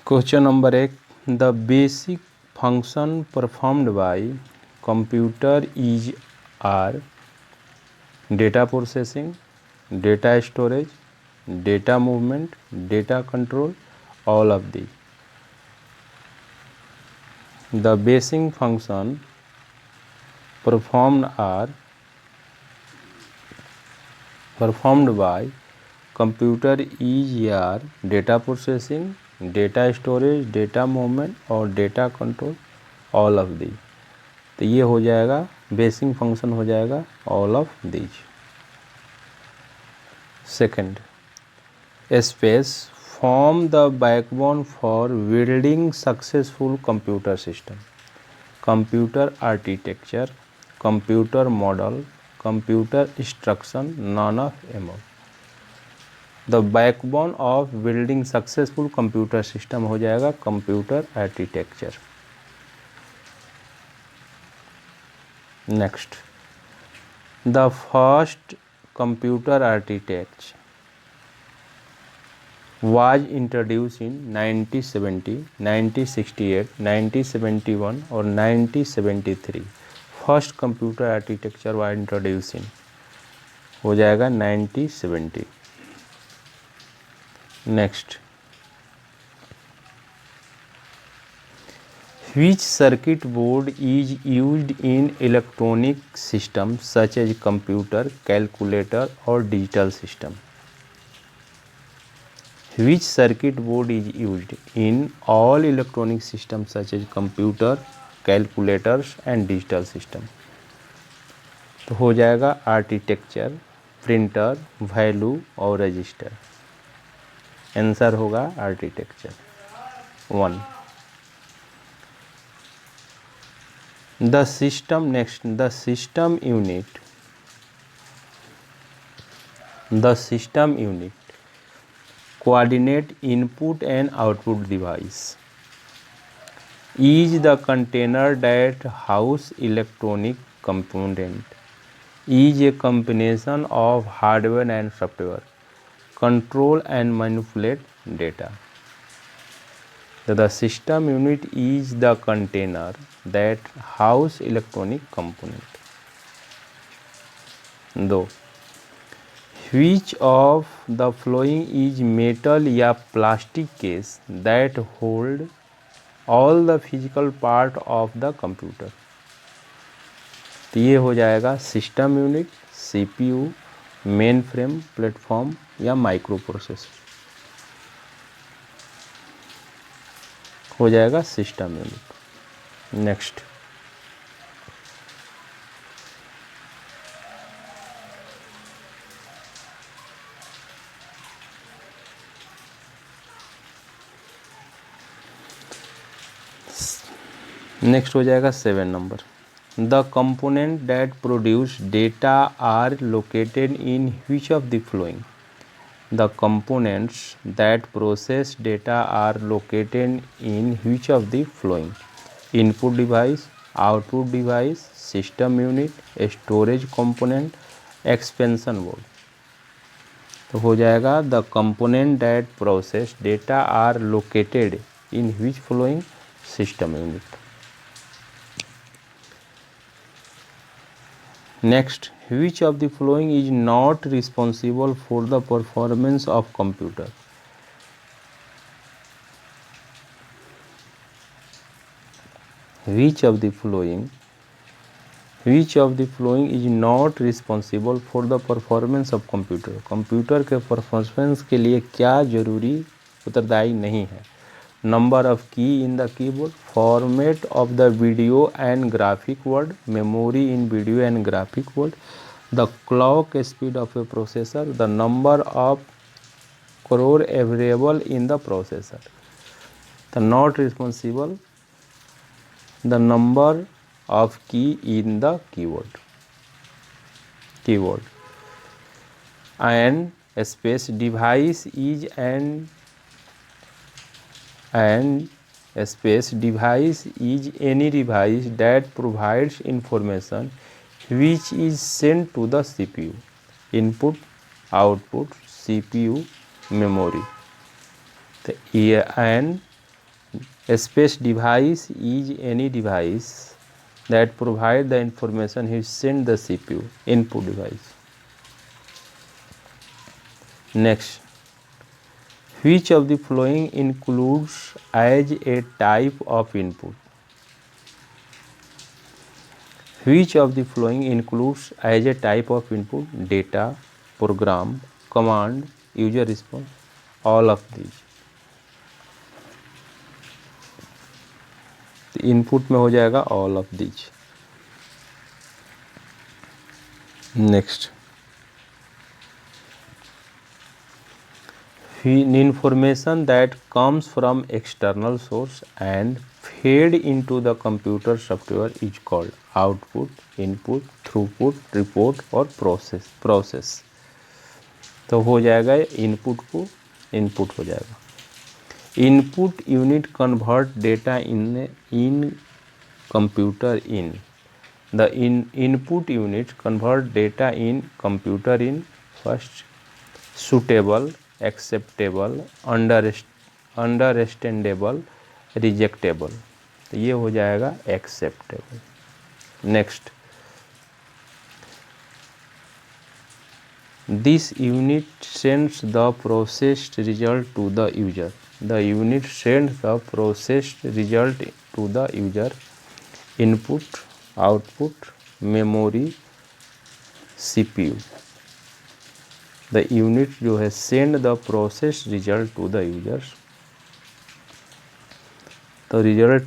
Question number 1, the basic function performed by computer is are data processing, data storage, data movement, data control, all of these. The basic function performed are performed by computer is are data processing, data storage, data movement और data control, all of these. तो ये हो जाएगा basic function हो जाएगा all of these. Second, space form the backbone for building successful computer system. Computer architecture, computer model, computer instruction, none of above. The backbone of building successful computer system हो जाएगा computer architecture. Next, the first computer architecture was introduced in 1970, 1968, 1971 और 1973. First computer architecture was introduced in हो जाएगा 1970. Next, which circuit board is used in electronic system such as computer, calculator और digital system? Which circuit board is used in all electronic systems such as computer, calculators and digital system? तो हो जाएगा architecture, printer, value और register. Answer होगा architecture. 1. The system next, the system unit coordinate input and output device is the container that house electronic component, is a combination of hardware and software, control and manipulate data. So the system unit is the container that house electronic component. 2. Which of the following is metal या plastic case that hold all the physical part of the computer? तो ये हो जाएगा system unit, CPU, main frame, platform या micro processor. हो जाएगा system unit. Next, हो जाएगा 7 नंबर. The component that produce data are located in which of the following? The components that process data are located in which of the following? Input device, output device, system unit, storage component, expansion board. तो हो जाएगा the component that process data are located in which following? System unit. Next, which of the following is not responsible for the performance of computer? Which of the following is not responsible for the performance of computer? Computer के performance के लिए क्या जरूरी उत्तरदायी नहीं है? Number of key in the keyboard, format of the video and graphic word, memory in video and graphic word, the clock speed of a processor, the number of core available in the processor. The not responsible the number of key in the keyboard and space device is and space device is any device that provides information which is sent to the CPU. Input, output, CPU, memory. तो and A space device is any device that provide the information which send the CPU, input device. Next, which of the following includes as a type of input? Which of the following includes as a type of input? Data, program, command, user response, all of these. Input में हो जाएगा all of these. Next, information that comes from external source and fed into the computer software is called output, input, throughput, report और process. तो हो जाएगा input को input हो जाएगा. Input unit convert data in computer in. The input unit convert data in computer in first suitable, acceptable, understandable, rejectable. तो ये हो जाएगा acceptable. Next, this unit sends the processed result to the user. The unit sends the processed result to the user. Input, output, memory, CPU. The unit जो है send the processed result to the user. तो result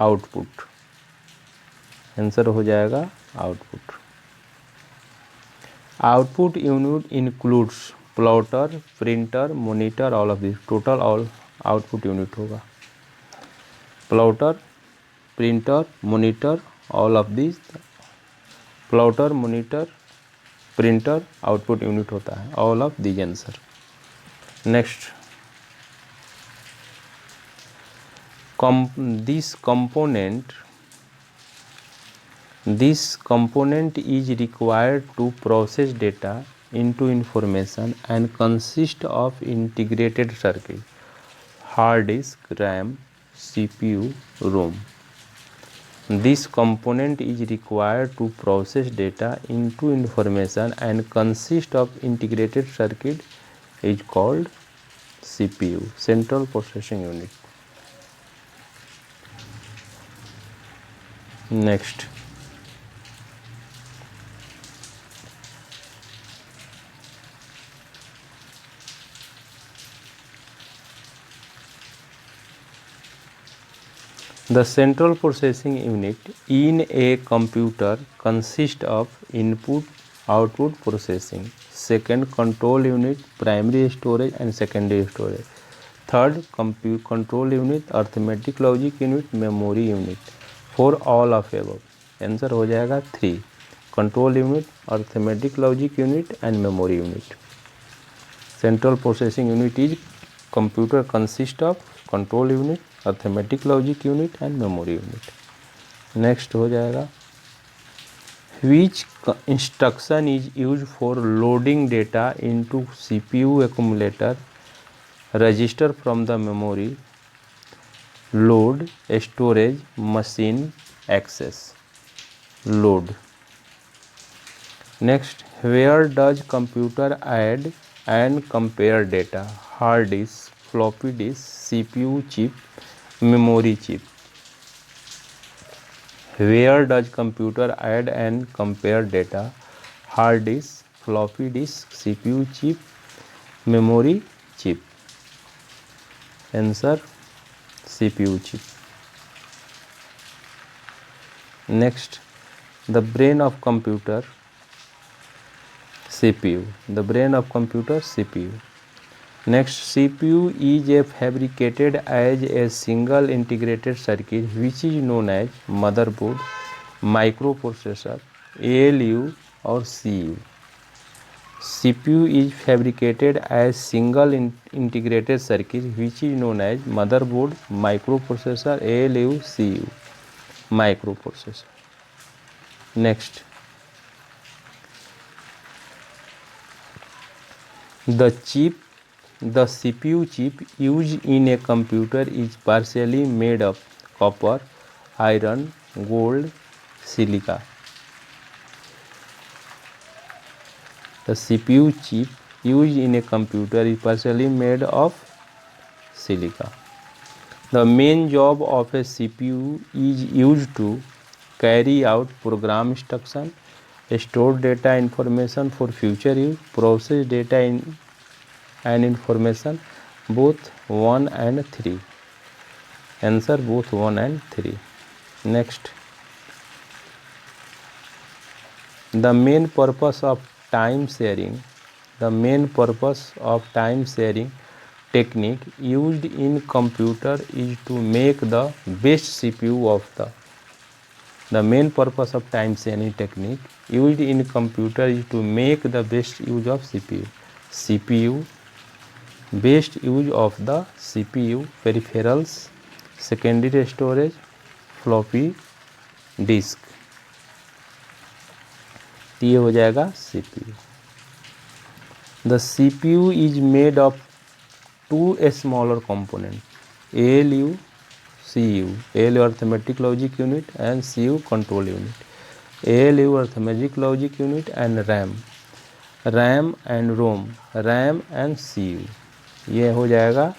output, answer हो जाएगा output. Output unit includes plotter, printer, monitor, all of these. Total all output unit होगा. Plotter, printer, monitor, all of these. Plotter, monitor, printer, output unit होता है. All of these answer. Next, this component is required to process data into information and consist of integrated circuit, hard disk, RAM, CPU, ROM. This component is required to process data into information and consist of integrated circuit is called CPU, Central Processing Unit. Next, the central processing unit in a computer consists of input, output processing. Second, control unit, primary storage and secondary storage. Third, control unit, arithmetic logic unit, memory unit. For all of above, answer हो जाएगा 3. Control unit, arithmetic logic unit and memory unit. Central processing unit is computer consist of control unit, arithmetic logic unit and memory unit. Next हो जाएगा which instruction is used for loading data into CPU accumulator register from the memory. Load, storage, machine access. Load. Next, where does computer add and compare data? Hard disk, floppy disk, CPU chip, memory chip. Where does computer add and compare data? Hard disk, floppy disk, CPU chip, memory chip. Answer, CPU chip. Next, the brain of computer, CPU. The brain of computer, CPU. Next, CPU is fabricated as a single integrated circuit which is known as motherboard, microprocessor, ALU or CU. CPU is fabricated as single integrated circuit which is known as motherboard, microprocessor, ALU, CU. Microprocessor. Next, the chip The CPU chip used in a computer is partially made of copper, iron, gold, silica. The CPU chip used in a computer is partially made of silica. The main job of a CPU is used to carry out program instruction, store data information for future use, process data and information, both 1 and 3. Answer both 1 and 3. Next, the main purpose of time sharing technique used in computer is to make the best CPU of the main purpose of time sharing technique used in computer is to make the best use of CPU, best use of the CPU, peripherals, secondary storage, floppy disk. तो ये हो जाएगा CPU. The CPU is made of two smaller components, ALU, CU. ALU arithmetic logic unit and CU control unit. ALU arithmetic logic unit and RAM and ROM, RAM and CU. ये हो जाएगा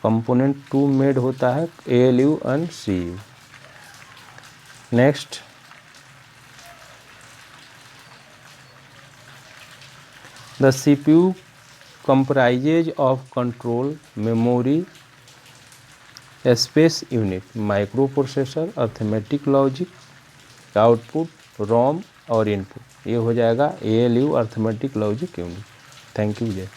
component 2 made होता है ALU and CU. Next, the CPU comprises of control, memory, space unit, microprocessor, arithmetic logic, output, ROM और input. ये हो जाएगा ALU arithmetic logic unit. Thank you जय.